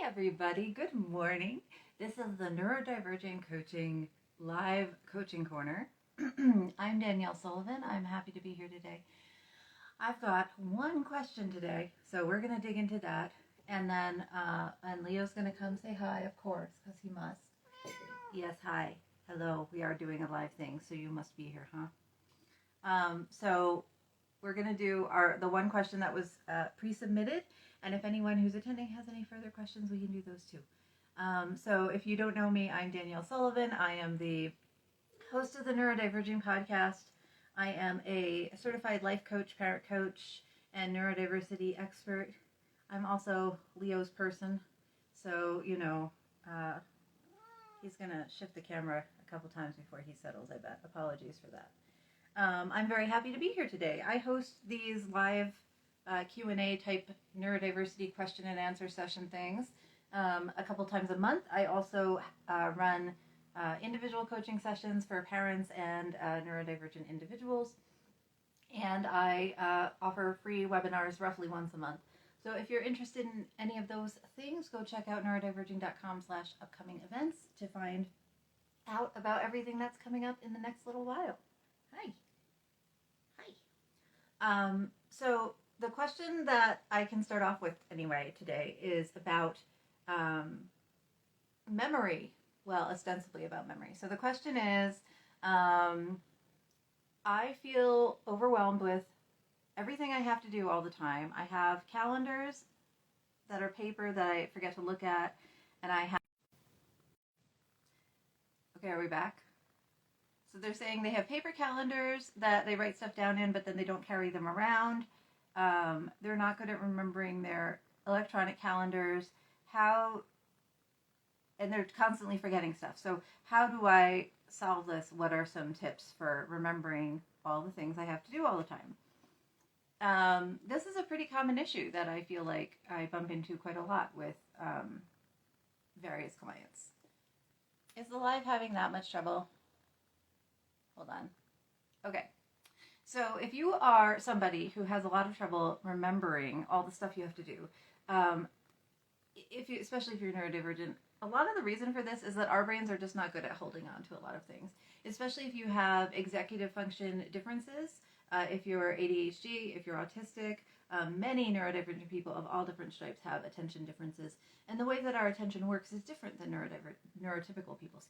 everybody. Good morning. This is the Neurodiverging Coaching Live Coaching Corner. I'm Danielle Sullivan. I'm happy to be here today. I've got one question today, so we're going to dig into that. And then Leo's going to come say hi, of course, because he must. Yes, hi. Hello. We are doing a live thing, so you must be here, huh? So we're going to do the one question that was pre-submitted. And if anyone who's attending has any further questions, we can do those too. So if you don't know me, I'm Danielle Sullivan. I am the host of the Neurodiverging Podcast. I am a certified life coach, parent coach, and neurodiversity expert. I'm also Leo's person. So, he's going to shift the camera a couple times before he settles, I bet. Apologies for that. I'm very happy to be here today. I host these live Q&A type neurodiversity question and answer session things a couple times a month. I also run individual coaching sessions for parents and neurodivergent individuals, and I offer free webinars roughly once a month. So if you're interested in any of those things, go check out neurodiverging.com/upcoming events to find out about everything that's coming up in the next little while. Hi. So the question that I can start off with anyway today is about memory. Well, ostensibly about memory. So the question is, I feel overwhelmed with everything I have to do all the time. I have calendars that are paper that I forget to look at, and I have... Okay, are we back? So they're saying they have paper calendars that they write stuff down in, but then they don't carry them around. They're not good at remembering their electronic calendars. And they're constantly forgetting stuff. So how do I solve this? What are some tips for remembering all the things I have to do all the time? This is a pretty common issue that I feel like I bump into quite a lot with various clients. Is the live having that much trouble? Hold on. Okay. So if you are somebody who has a lot of trouble remembering all the stuff you have to do, especially if you're neurodivergent, a lot of the reason for this is that our brains are just not good at holding on to a lot of things, especially if you have executive function differences, if you're ADHD, if you're autistic. Many neurodivergent people of all different stripes have attention differences, and the way that our attention works is different than neurotypical people,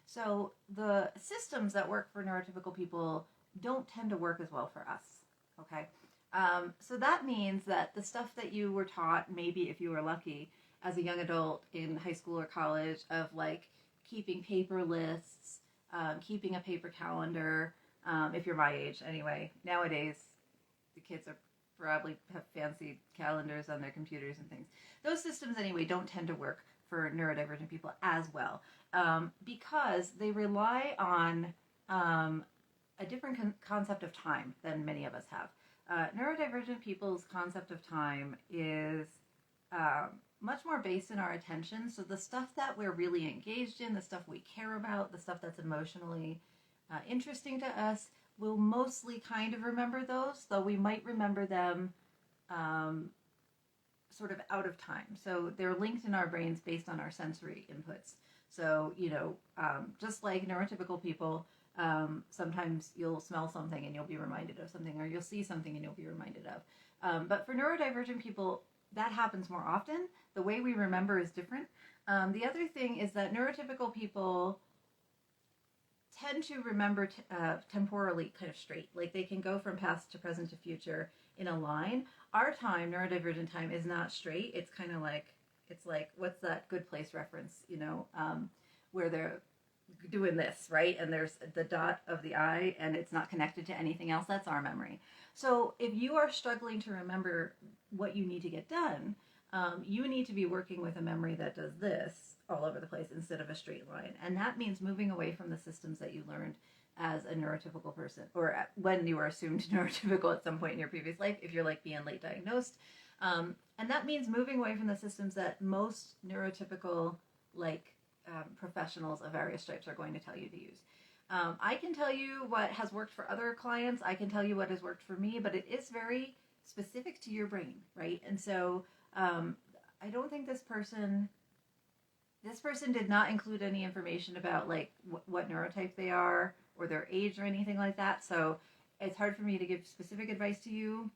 So the systems that work for neurotypical people don't tend to work as well for us, okay? So that means that the stuff that you were taught, maybe if you were lucky, as a young adult in high school or college, of like keeping paper lists, keeping a paper calendar, if you're my age anyway. Nowadays, the kids are probably have fancy calendars on their computers and things. Those systems anyway don't tend to work for neurodivergent people as well, because they rely on a different concept of time than many of us have. Neurodivergent people's concept of time is much more based in our attention. So the stuff that we're really engaged in, the stuff we care about, the stuff that's emotionally interesting to us, we'll mostly kind of remember those, though we might remember them sort of out of time. So they're linked in our brains based on our sensory inputs. So, just like neurotypical people, sometimes you'll smell something and you'll be reminded of something, or you'll see something and you'll be reminded of. But for neurodivergent people, that happens more often. The way we remember is different. The other thing is that neurotypical people tend to remember temporally kind of straight. Like they can go from past to present to future in a line. Our time, neurodivergent time, is not straight. It's kind of like, what's that Good Place reference, where they're doing this, right? And there's the dot of the eye and it's not connected to anything else. That's our memory. So if you are struggling to remember what you need to get done, you need to be working with a memory that does this all over the place instead of a straight line. And that means moving away from the systems that you learned as a neurotypical person, or when you were assumed neurotypical at some point in your previous life, if you're like being late diagnosed. And that means moving away from the systems that most neurotypical professionals of various stripes are going to tell you to use. I can tell you what has worked for other clients. I can tell you what has worked for me, but it is very specific to your brain, right? And so I don't think this person did not include any information about like what neurotype they are or their age or anything like that. So it's hard for me to give specific advice to you,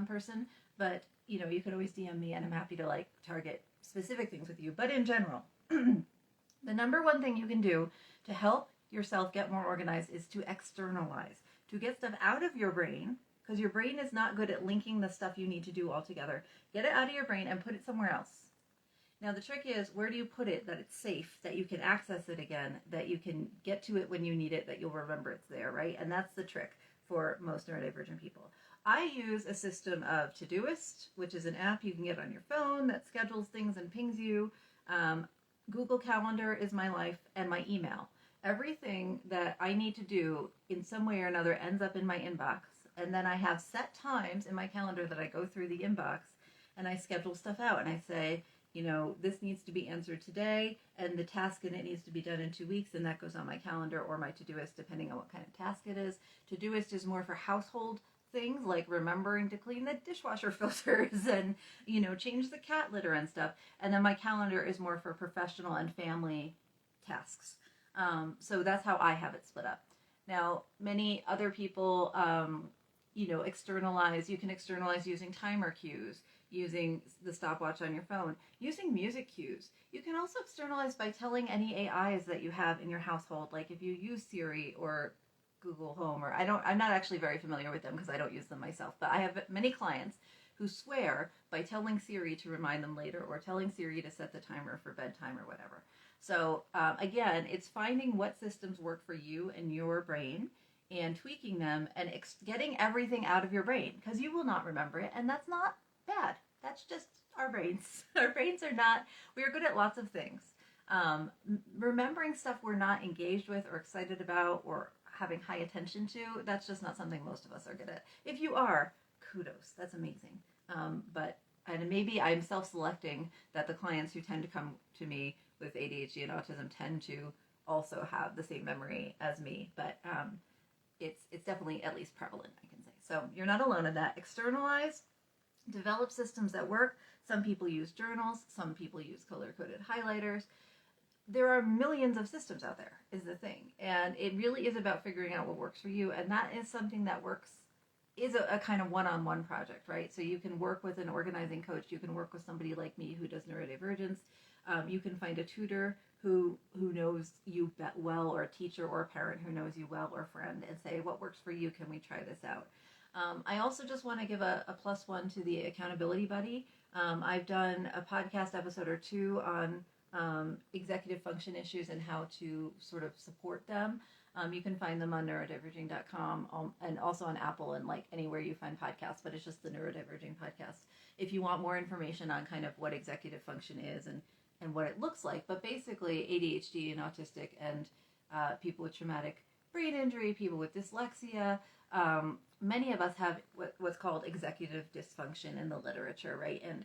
person, but you know, you could always DM me and I'm happy to like target specific things with you. But in general, the number one thing you can do to help yourself get more organized is to externalize, to get stuff out of your brain, because your brain is not good at linking the stuff you need to do all together. Get it out of your brain and put it somewhere else. Now the trick is, where do you put it that it's safe, that you can access it again, that you can get to it when you need it, that you'll remember it's there, right? And that's the trick for most neurodivergent people. I use a system of Todoist, which is an app you can get on your phone that schedules things and pings you. Google Calendar is my life, and my email. Everything that I need to do in some way or another ends up in my inbox. And then I have set times in my calendar that I go through the inbox and I schedule stuff out. And I say, you know, this needs to be answered today, and the task in it needs to be done in 2 weeks, and that goes on my calendar or my Todoist, depending on what kind of task it is. Todoist is more for household things, like remembering to clean the dishwasher filters and, you know, change the cat litter and stuff. And then my calendar is more for professional and family tasks. So that's how I have it split up. Now, many other people, you know, externalize. You can externalize using timer cues, using the stopwatch on your phone, using music cues. You can also externalize by telling any AIs that you have in your household, like if you use Siri or Google Home, or I'm not actually very familiar with them because I don't use them myself, but I have many clients who swear by telling Siri to remind them later, or telling Siri to set the timer for bedtime or whatever. So again, it's finding what systems work for you and your brain and tweaking them and getting everything out of your brain, because you will not remember it, and that's not bad. That's just our brains. Our brains are not, we are good at lots of things. Remembering stuff we're not engaged with or excited about or having high attention to, that's just not something most of us are good at. If you are, kudos, that's amazing. And maybe I'm self-selecting that the clients who tend to come to me with ADHD and autism tend to also have the same memory as me, but it's definitely at least prevalent, I can say. So you're not alone in that. Externalize, develop systems that work. Some people use journals, some people use color-coded highlighters. There are millions of systems out there, is the thing. And it really is about figuring out what works for you, and that is something that is a kind of one-on-one project, right? So you can work with an organizing coach, you can work with somebody like me who does neurodivergence, you can find a tutor who knows you well, or a teacher or a parent who knows you well, or a friend, and say, what works for you? Can we try this out? I also just want to give a +1 to the accountability buddy. I've done a podcast episode or two on executive function issues and how to sort of support them. You can find them on neurodiverging.com and also on Apple and like anywhere you find podcasts, but it's just the Neurodiverging Podcast. If you want more information on kind of what executive function is and what it looks like, but basically ADHD and autistic and people with traumatic brain injury, people with dyslexia, many of us have what's called executive dysfunction in the literature, right? And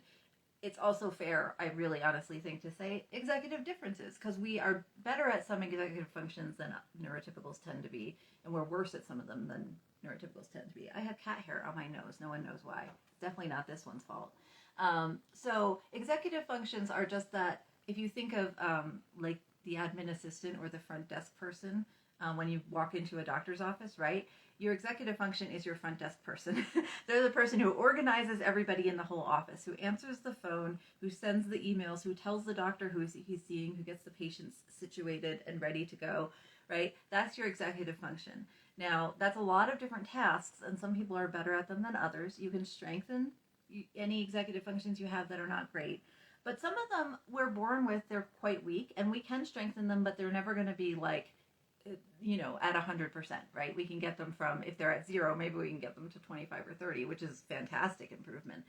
it's also fair, I really honestly think, to say executive differences, because we are better at some executive functions than neurotypicals tend to be, and we're worse at some of them than neurotypicals tend to be. I have cat hair on my nose. No one knows why. It's definitely not this one's fault. So executive functions are just that, if you think of like the admin assistant or the front desk person, when you walk into a doctor's office, right? Your executive function is your front desk person. They're the person who organizes everybody in the whole office, who answers the phone, who sends the emails, who tells the doctor who he's seeing, who gets the patients situated and ready to go, right? That's your executive function. Now, that's a lot of different tasks, and some people are better at them than others. You can strengthen any executive functions you have that are not great. But some of them we're born with, they're quite weak, and we can strengthen them, but they're never going to be like, you know, at 100%, right? We can get them from, if they're at 0, maybe we can get them to 25 or 30, which is fantastic improvement.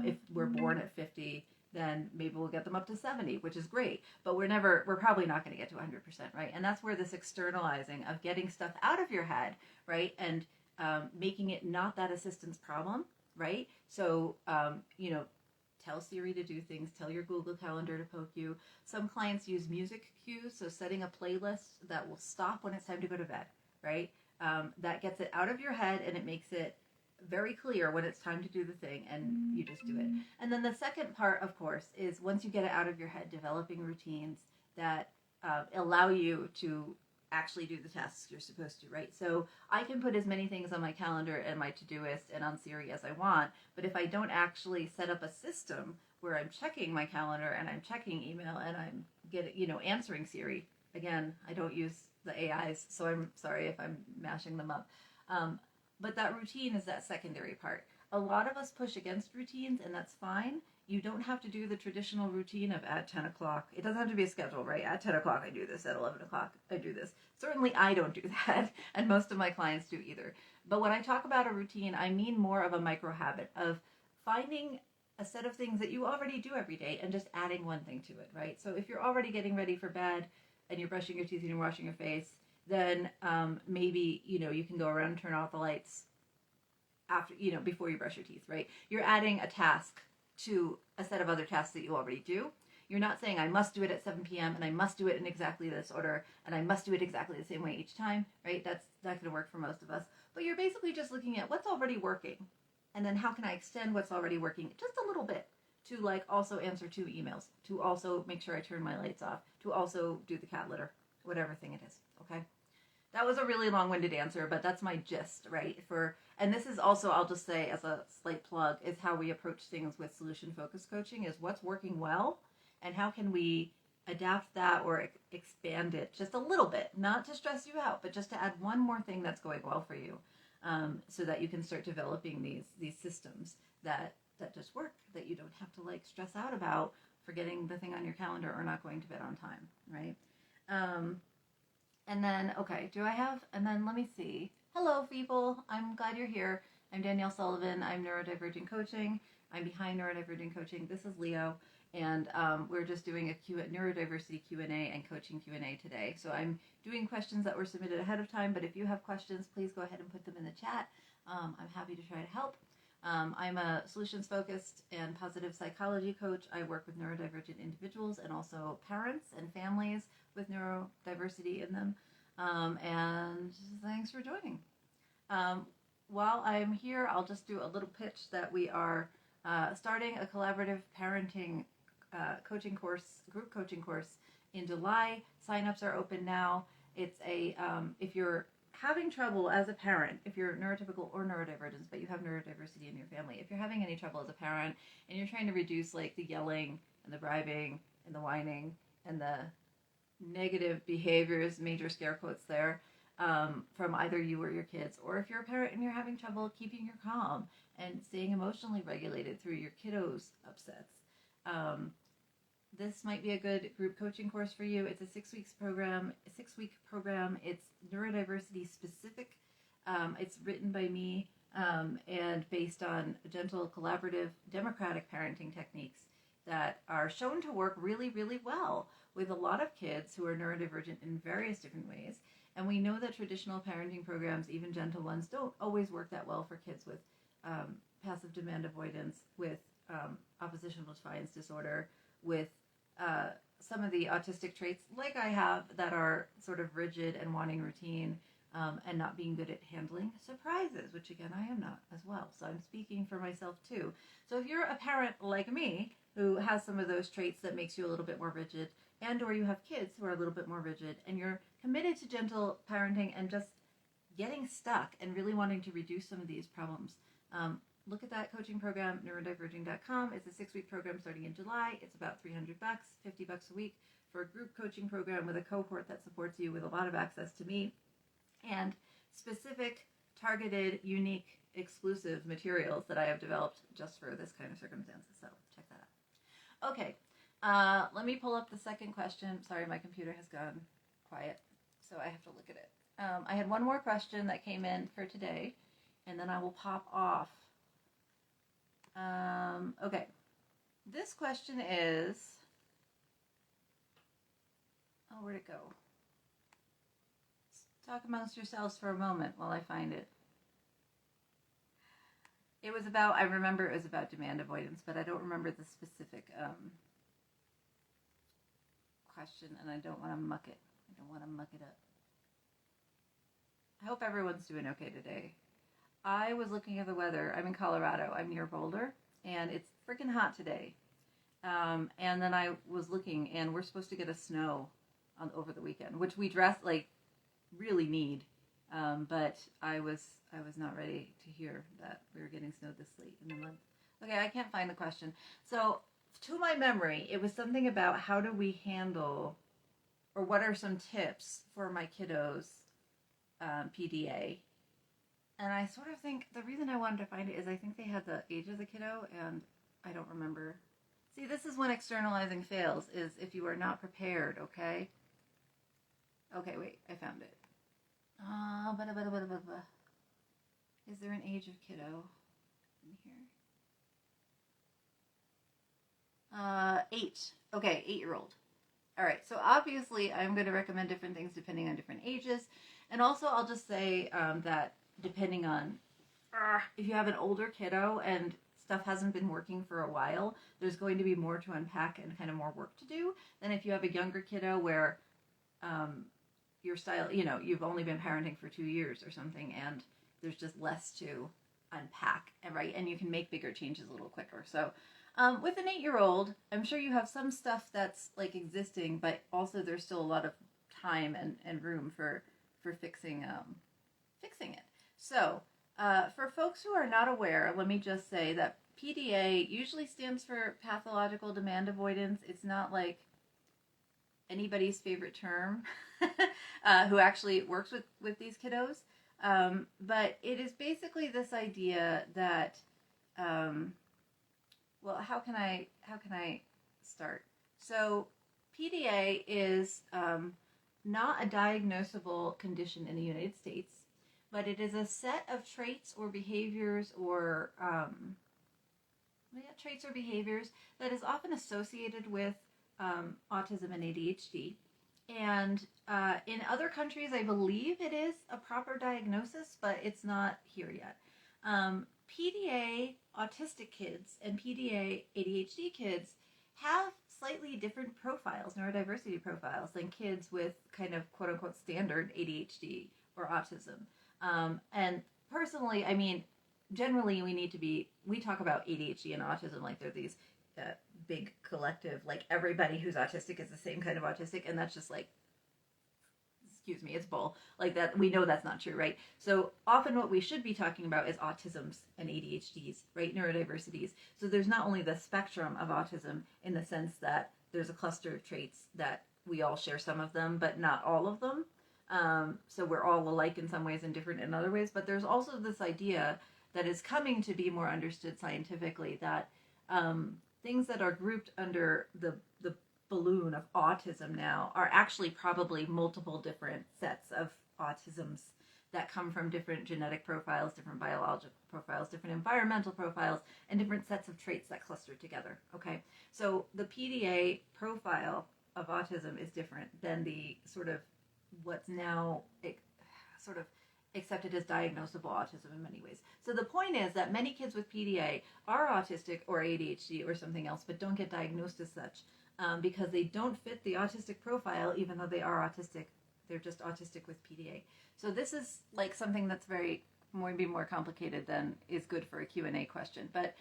If we're born at 50, then maybe we'll get them up to 70, which is great. But we're probably not going to get to 100%, right? And that's where this externalizing of getting stuff out of your head, right? And making it not that assistant's problem, right? So, you know, tell Siri to do things, tell your Google Calendar to poke you. Some clients use music cues, so setting a playlist that will stop when it's time to go to bed, right? That gets it out of your head and it makes it very clear when it's time to do the thing, and you just do it. And then the second part, of course, is once you get it out of your head, developing routines that allow you to actually do the tasks you're supposed to, right? So I can put as many things on my calendar and my Todoist and on Siri as I want, but if I don't actually set up a system where I'm checking my calendar and I'm checking email and I'm answering Siri, again, I don't use the AIs, so I'm sorry if I'm mashing them up. But that routine is that secondary part. A lot of us push against routines, and that's fine. You don't have to do the traditional routine of at 10 o'clock. It doesn't have to be a schedule, right? At 10 o'clock, I do this. At 11 o'clock, I do this. Certainly, I don't do that, and most of my clients do either. But when I talk about a routine, I mean more of a micro habit of finding a set of things that you already do every day and just adding one thing to it, right? So if you're already getting ready for bed and you're brushing your teeth and you're washing your face, then maybe, you can go around and turn off the lights after, before you brush your teeth, right? You're adding a task to a set of other tasks that you already do. You're not saying I must do it at 7 p.m. and I must do it in exactly this order and I must do it exactly the same way each time, right? That's not going to work for most of us. But you're basically just looking at what's already working and then how can I extend what's already working just a little bit to also answer 2 emails, to also make sure I turn my lights off, to also do the cat litter, whatever thing it is, okay? That was a really long-winded answer, but that's my gist, right? And this is also, I'll just say as a slight plug, is how we approach things with solution-focused coaching, is what's working well, and how can we adapt that or expand it just a little bit, not to stress you out, but just to add one more thing that's going well for you, so that you can start developing these systems that just work, that you don't have to stress out about forgetting the thing on your calendar or not going to bed on time, right? And then, and then let me see. Hello, people. I'm glad you're here. I'm Danielle Sullivan. I'm Neurodivergent Coaching. I'm behind Neurodivergent Coaching. This is Leo. And we're just doing a neurodiversity Q&A and coaching Q&A today. So I'm doing questions that were submitted ahead of time, but if you have questions, please go ahead and put them in the chat. I'm happy to try to help. I'm a solutions-focused and positive psychology coach. I work with neurodivergent individuals and also parents and families with neurodiversity in them. And thanks for joining. While I'm here, I'll just do a little pitch that we are starting a collaborative parenting coaching course, group coaching course in July. Sign-ups are open now. It's if you're having trouble as a parent, if you're neurotypical or neurodivergent, but you have neurodiversity in your family, if you're having any trouble as a parent and you're trying to reduce the yelling and the bribing and the whining and the negative behaviors, major scare quotes there, from either you or your kids, or if you're a parent and you're having trouble keeping your calm and staying emotionally regulated through your kiddos' upsets, this might be a good group coaching course for you. It's a 6-week program. It's neurodiversity specific. It's written by me and based on gentle, collaborative, democratic parenting techniques that are shown to work really, really well with a lot of kids who are neurodivergent in various different ways. And we know that traditional parenting programs, even gentle ones, don't always work that well for kids with passive demand avoidance, with oppositional defiance disorder, with some of the autistic traits like I have that are sort of rigid and wanting routine and not being good at handling surprises, which again, I am not as well. So I'm speaking for myself too. So if you're a parent like me who has some of those traits that makes you a little bit more rigid, and or you have kids who are a little bit more rigid, and you're committed to gentle parenting and just getting stuck and really wanting to reduce some of these problems, look at that coaching program, neurodiverging.com. It's a 6-week program starting in July. It's about $300, $50 a week for a group coaching program with a cohort that supports you with a lot of access to me and specific, targeted, unique, exclusive materials that I have developed just for this kind of circumstances. So check that out. Okay, let me pull up the second question. Sorry, my computer has gone quiet, so I have to look at it. I had one more question that came in for today, and then I will pop off. Okay, this question is, where'd it go? Talk amongst yourselves for a moment while I find it. It was about, I remember it was about demand avoidance, but I don't remember the specific question, and I don't want to muck it. I don't want to muck it up. I hope everyone's doing okay today. I was looking at the weather. I'm in Colorado. I'm near Boulder, and it's freaking hot today. And then I was looking, and we're supposed to get a snow over the weekend, which we really need. But I was not ready to hear that we were getting snow this late in the month. Okay, I can't find the question. So, to my memory, it was something about how do we handle, or what are some tips for my kiddos' PDA. And I sort of think the reason I wanted to find it is I think they had the age of the kiddo, and I don't remember. See, this is when externalizing fails, is if you are not prepared, okay? Okay, wait, I found it. Is there an age of kiddo in here? 8. Okay, 8-year-old. All right, so obviously I'm going to recommend different things depending on different ages. And also I'll just say that depending on if you have an older kiddo and stuff hasn't been working for a while, there's going to be more to unpack and kind of more work to do than if you have a younger kiddo where your style, you've only been parenting for 2 years or something, and there's just less to unpack, right? And you can make bigger changes a little quicker. So with an 8-year-old, I'm sure you have some stuff that's like existing, but also there's still a lot of time and room for fixing it. So for folks who are not aware, let me just say that PDA usually stands for pathological demand avoidance. It's not like anybody's favorite term who actually works with these kiddos. But it is basically this idea that, well, how can I start? So PDA is not a diagnosable condition in the United States, but it is a set of traits or behaviors or that is often associated with autism and ADHD. And in other countries, I believe it is a proper diagnosis, but it's not here yet. PDA autistic kids and PDA ADHD kids have slightly different profiles, neurodiversity profiles, than kids with kind of quote-unquote standard ADHD or autism. And personally, I mean, generally we talk about ADHD and autism like they're these big collective, like everybody who's autistic is the same kind of autistic, and that's just like, excuse me, it's bull. Like that, we know that's not true, right? So often what we should be talking about is autisms and ADHDs, right? Neurodiversities. So there's not only the spectrum of autism in the sense that there's a cluster of traits that we all share some of them, but not all of them. So we're all alike in some ways and different in other ways. But there's also this idea that is coming to be more understood scientifically that things that are grouped under the balloon of autism now are actually probably multiple different sets of autisms that come from different genetic profiles, different biological profiles, different environmental profiles, and different sets of traits that cluster together, okay? So the PDA profile of autism is different than the sort of what's now sort of accepted as diagnosable autism in many ways. So the point is that many kids with PDA are autistic or ADHD or something else, but don't get diagnosed as such because they don't fit the autistic profile, even though they are autistic. They're just autistic with PDA. So this is like something that's maybe more complicated than is good for a Q&A question. But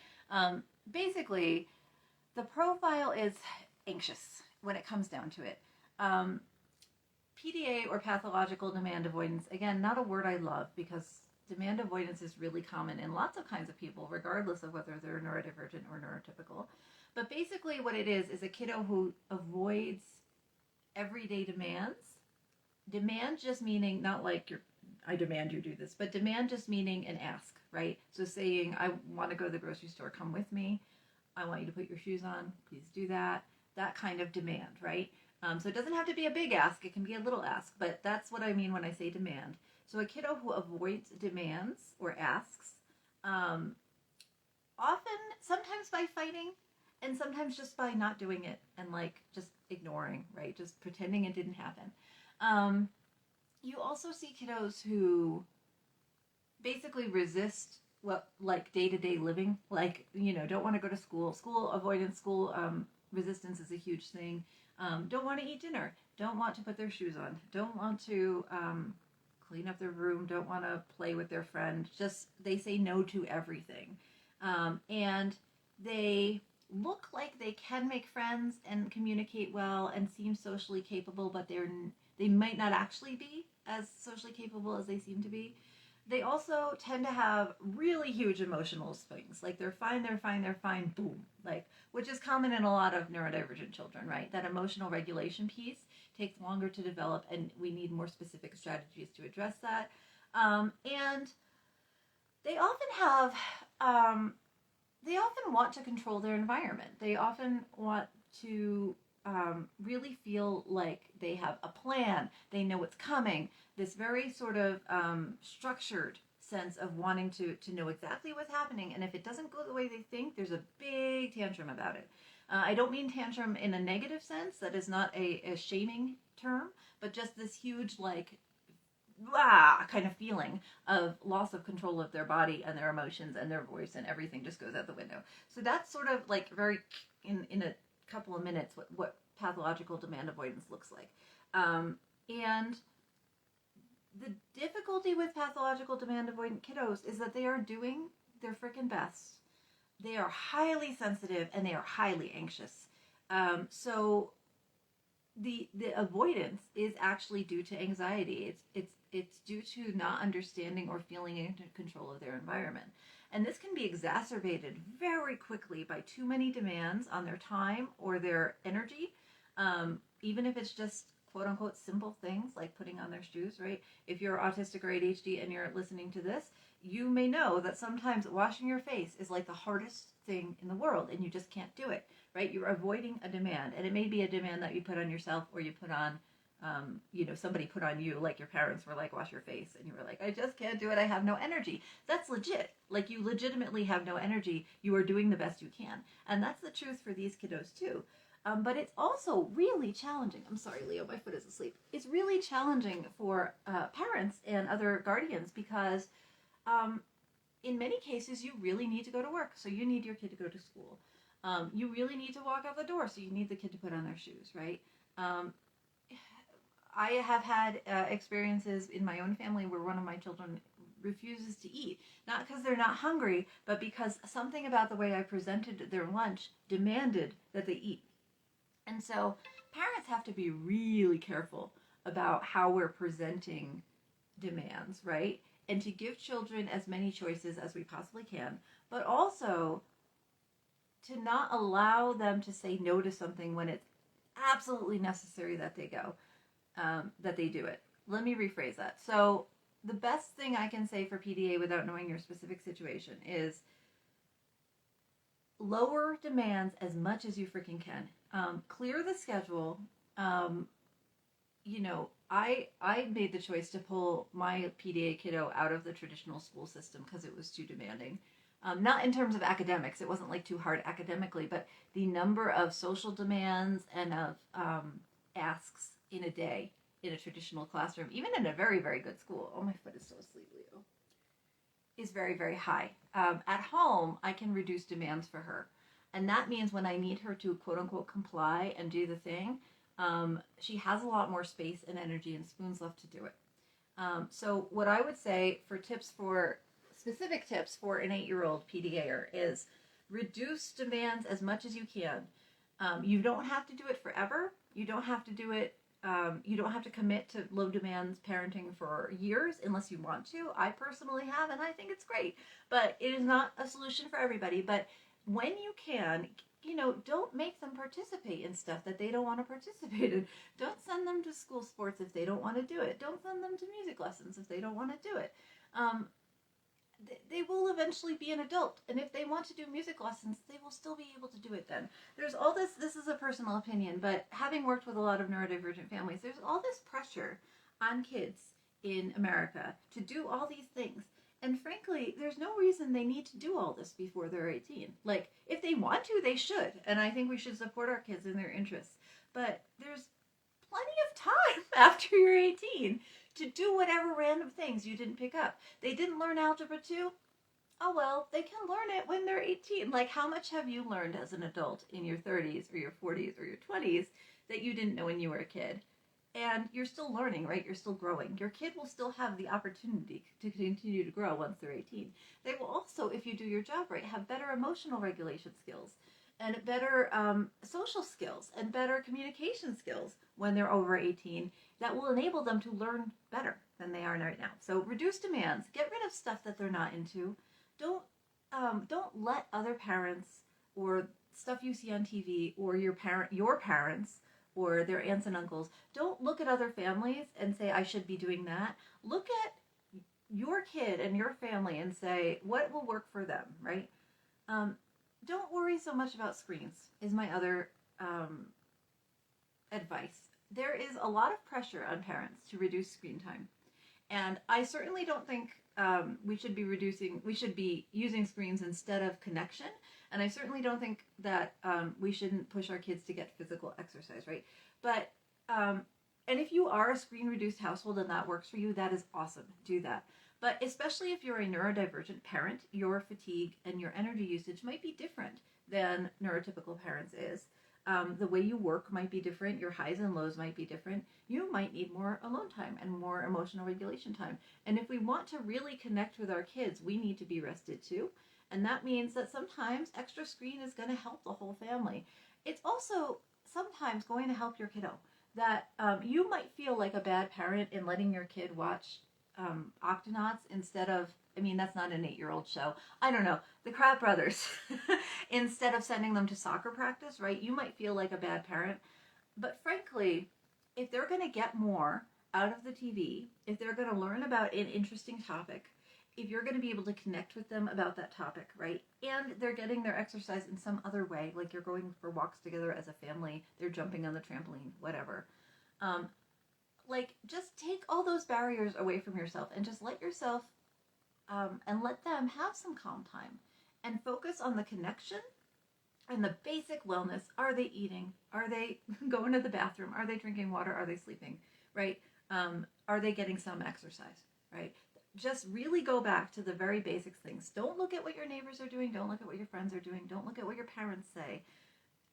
basically, the profile is anxious when it comes down to it. PDA or pathological demand avoidance, again, not a word I love because demand avoidance is really common in lots of kinds of people, regardless of whether they're neurodivergent or neurotypical. But basically what it is a kiddo who avoids everyday demands. Demand just meaning not like I demand you do this, but demand just meaning an ask, right? So saying, I want to go to the grocery store, come with me. I want you to put your shoes on, please do that. That kind of demand, right? So it doesn't have to be a big ask, it can be a little ask, but that's what I mean when I say demand. So a kiddo who avoids demands or asks, often, sometimes by fighting, and sometimes just by not doing it and like just ignoring, right? Just pretending it didn't happen. You also see kiddos who basically resist like day-to-day living, like, don't want to go to school. School avoidance, school resistance is a huge thing. Don't want to eat dinner, don't want to put their shoes on, don't want to clean up their room, don't want to play with their friend. Just, they say no to everything. And they look like they can make friends and communicate well and seem socially capable, but they might not actually be as socially capable as they seem to be. They also tend to have really huge emotional swings. Like they're fine, boom. Like, which is common in a lot of neurodivergent children, right? That emotional regulation piece takes longer to develop, and we need more specific strategies to address that. And they often want to control their environment. They often want to really feel like they have a plan. They know what's coming. This very sort of structured sense of wanting to know exactly what's happening. And if it doesn't go the way they think, there's a big tantrum about it. I don't mean tantrum in a negative sense. That is not a shaming term, but just this huge, like, kind of feeling of loss of control of their body and their emotions and their voice, and everything just goes out the window. So that's sort of like very in a couple of minutes what pathological demand avoidance looks like. And the difficulty with pathological demand avoidant kiddos is that they are doing their freaking best. They are highly sensitive and they are highly anxious. So the avoidance is actually due to anxiety. It's due to not understanding or feeling in control of their environment. And this can be exacerbated very quickly by too many demands on their time or their energy, even if it's just quote unquote simple things like putting on their shoes, right? If you're autistic or ADHD and you're listening to this, you may know that sometimes washing your face is like the hardest thing in the world and you just can't do it, right? You're avoiding a demand, and it may be a demand that you put on yourself or you put on, somebody put on you, like your parents were like, wash your face, and you were like, I just can't do it, I have no energy. That's legit. Like, you legitimately have no energy. You are doing the best you can. And that's the truth for these kiddos too. But it's also really challenging. I'm sorry, Leo, my foot is asleep. It's really challenging for parents and other guardians because in many cases, you really need to go to work. So you need your kid to go to school. You really need to walk out the door. So you need the kid to put on their shoes, right? I have had experiences in my own family where one of my children refuses to eat. Not because they're not hungry, but because something about the way I presented their lunch demanded that they eat. And so parents have to be really careful about how we're presenting demands, right? And to give children as many choices as we possibly can, but also to not allow them to say no to something when it's absolutely necessary that they go, that they do it. Let me rephrase that. So the best thing I can say for PDA without knowing your specific situation is lower demands as much as you freaking can. Clear the schedule. I made the choice to pull my PDA kiddo out of the traditional school system because it was too demanding. Not in terms of academics. It wasn't like too hard academically, but the number of social demands and of asks in a day in a traditional classroom, even in a very, very good school. Oh, my foot is so asleep, Leo. Is very, very high. At home, I can reduce demands for her. And that means when I need her to quote unquote comply and do the thing, she has a lot more space and energy and spoons left to do it. So what I would say for specific tips for an 8-year-old PDAer is reduce demands as much as you can. You don't have to do it forever. You don't have to do it. You don't have to commit to low demands parenting for years unless you want to. I personally have, and I think it's great. But it is not a solution for everybody. But when you can, don't make them participate in stuff that they don't want to participate in. Don't send them to school sports if they don't want to do it. Don't send them to music lessons if they don't want to do it. They will eventually be an adult, and if they want to do music lessons, they will still be able to do it then. There's all this is a personal opinion, but having worked with a lot of neurodivergent families, there's all this pressure on kids in America to do all these things. And frankly, there's no reason they need to do all this before they're 18. Like, if they want to, they should. And I think we should support our kids in their interests. But there's plenty of time after you're 18 to do whatever random things you didn't pick up. They didn't learn algebra 2? Oh well, they can learn it when they're 18. Like, how much have you learned as an adult in your 30s or your 40s or your 20s that you didn't know when you were a kid? And you're still learning, right? You're still growing. Your kid will still have the opportunity to continue to grow once they're 18. They will also, if you do your job right, have better emotional regulation skills and better social skills and better communication skills when they're over 18 that will enable them to learn better than they are right now. So reduce demands. Get rid of stuff that they're not into. Don't let other parents or stuff you see on TV or your parents or their aunts and uncles, don't look at other families and say, I should be doing that. Look at your kid and your family and say, what will work for them, right? Don't worry so much about screens, is my other advice. There is a lot of pressure on parents to reduce screen time. And I certainly don't think we should be using screens instead of connection. And I certainly don't think that we shouldn't push our kids to get physical exercise, right? But, and if you are a screen-reduced household and that works for you, that is awesome. Do that. But especially if you're a neurodivergent parent, your fatigue and your energy usage might be different than neurotypical parents is. The way you work might be different. Your highs and lows might be different. You might need more alone time and more emotional regulation time. And if we want to really connect with our kids, we need to be rested too. And that means that sometimes extra screen is going to help the whole family. It's also sometimes going to help your kiddo. That you might feel like a bad parent in letting your kid watch Octonauts instead of, I mean, that's not an 8-year-old show. I don't know. The Crab Brothers. Instead of sending them to soccer practice, right? You might feel like a bad parent. But frankly, if they're going to get more out of the TV, if they're going to learn about an interesting topic, if you're going to be able to connect with them about that topic, right? And they're getting their exercise in some other way, like you're going for walks together as a family, they're jumping on the trampoline, whatever. Just take all those barriers away from yourself and just let yourself and let them have some calm time and focus on the connection and the basic wellness. Are they eating? Are they going to the bathroom? Are they drinking water? Are they sleeping? Right? Are they getting some exercise? Right? Just really go back to the very basic things. Don't look at what your neighbors are doing. Don't look at what your friends are doing. Don't look at what your parents say.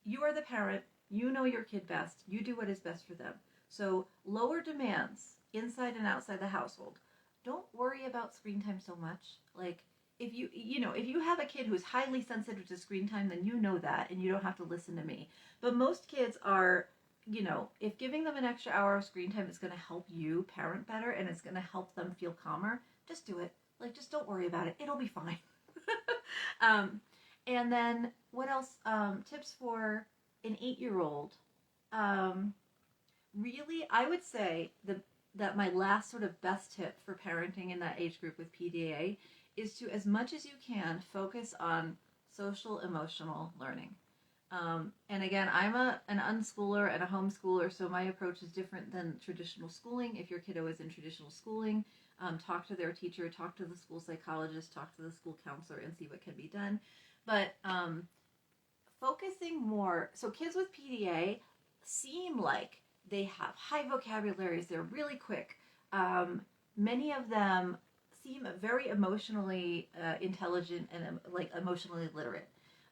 You are the parent. You know your kid best. You do what is best for them. So lower demands inside and outside the household. Don't worry about screen time so much. Like if you have a kid who's highly sensitive to screen time, then you know that and you don't have to listen to me. But most kids are, if giving them an extra hour of screen time is going to help you parent better and it's going to help them feel calmer, just do it. Just don't worry about it. It'll be fine. And then what else? Tips for an 8-year-old. Really, I would say that my last sort of best tip for parenting in that age group with PDA is to, as much as you can, focus on social emotional learning. And again, I'm an unschooler and a homeschooler, so my approach is different than traditional schooling. If your kiddo is in traditional schooling, talk to their teacher, talk to the school psychologist, talk to the school counselor, and see what can be done. But focusing more, so kids with PDA seem like they have high vocabularies, they're really quick. Many of them seem very emotionally intelligent and emotionally literate,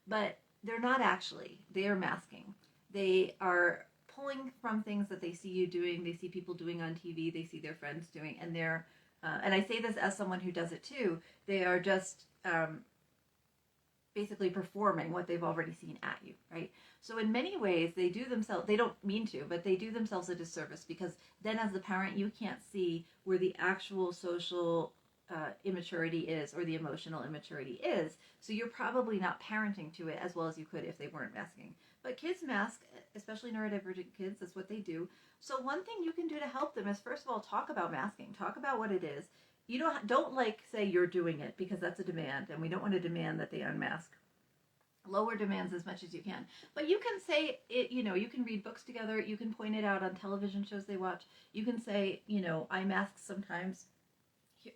but they're not actually. They are masking. They are pulling from things that they see you doing, they see people doing on TV, they see their friends doing, and they're, and I say this as someone who does it too, they are just basically performing what they've already seen at you, right? So in many ways, they don't mean to, but they do themselves a disservice because then as the parent, you can't see where the actual social immaturity is or the emotional immaturity is. So you're probably not parenting to it as well as you could if they weren't masking. But kids mask, especially neurodivergent kids, that's what they do. So one thing you can do to help them is, first of all, talk about masking. Talk about what it is. You don't say you're doing it because that's a demand, and we don't want to demand that they unmask. Lower demands as much as you can. But you can say it, you can read books together, you can point it out on television shows they watch. You can say, I mask sometimes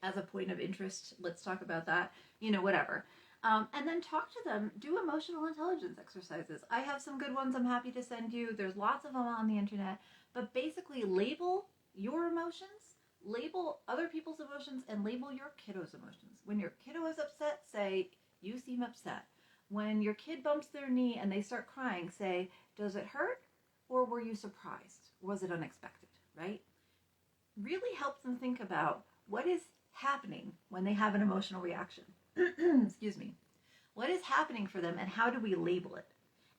as a point of interest. Let's talk about that, whatever. And then talk to them, do emotional intelligence exercises. I have some good ones I'm happy to send you. There's lots of them on the internet. But basically label your emotions, label other people's emotions, and label your kiddo's emotions. When your kiddo is upset, say, you seem upset. When your kid bumps their knee and they start crying, say, does it hurt or were you surprised? Was it unexpected, right? Really helps them think about what is happening when they have an emotional reaction. Excuse me. What is happening for them and how do we label it?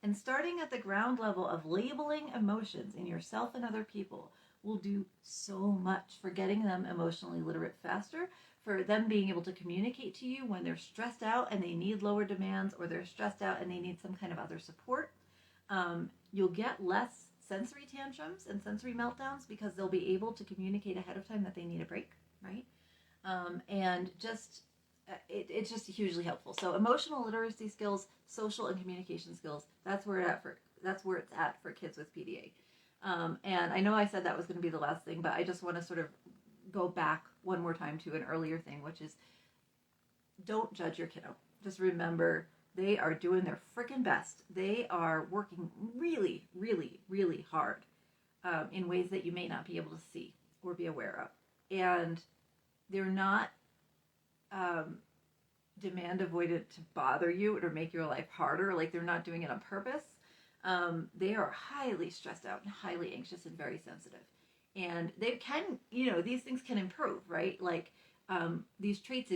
And starting at the ground level of labeling emotions in yourself and other people will do so much for getting them emotionally literate faster, for them being able to communicate to you when they're stressed out and they need lower demands, or they're stressed out and they need some kind of other support. You'll get less sensory tantrums and sensory meltdowns because they'll be able to communicate ahead of time that they need a break, right? And just it's just hugely helpful. So emotional literacy skills, social and communication skills, that's where it's at for kids with PDA. And I know I said that was going to be the last thing, but I just want to sort of go back one more time to an earlier thing, which is don't judge your kiddo. Just remember, they are doing their freaking best. They are working really, really, really hard in ways that you may not be able to see or be aware of. And they're not demand avoidant to bother you or make your life harder. Like, they're not doing it on purpose. They are highly stressed out and highly anxious and very sensitive. And they can, these things can improve, right? Like, these traits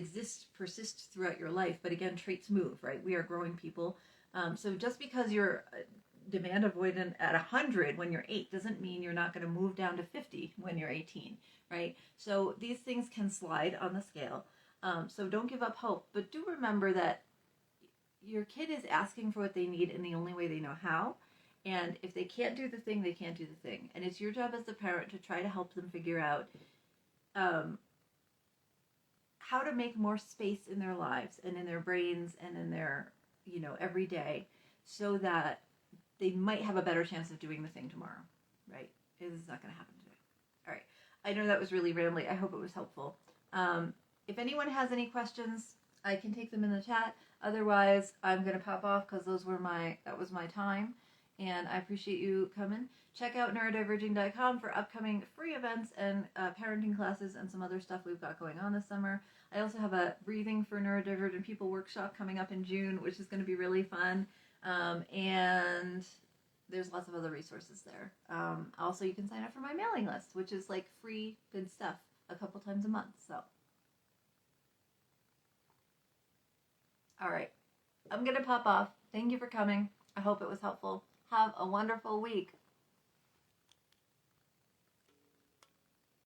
persist throughout your life, but again, traits move, right? We are growing people. So just because you're demand avoidant at 100 when you're 8 doesn't mean you're not going to move down to 50 when you're 18, right? So these things can slide on the scale. So don't give up hope, but do remember that your kid is asking for what they need in the only way they know how. And if they can't do the thing, they can't do the thing. And it's your job as the parent to try to help them figure out how to make more space in their lives and in their brains and in their, every day, so that they might have a better chance of doing the thing tomorrow, right? It's not going to happen today. All right. I know that was really rambly. I hope it was helpful. If anyone has any questions, I can take them in the chat. Otherwise, I'm going to pop off because that was my time. And I appreciate you coming. Check out neurodiverging.com for upcoming free events and parenting classes and some other stuff we've got going on this summer. I also have a Breathing for Neurodivergent People workshop coming up in June, which is going to be really fun. And there's lots of other resources there. Also, you can sign up for my mailing list, which is like free good stuff a couple times a month. So, all right. I'm going to pop off. Thank you for coming. I hope it was helpful. Have a wonderful week.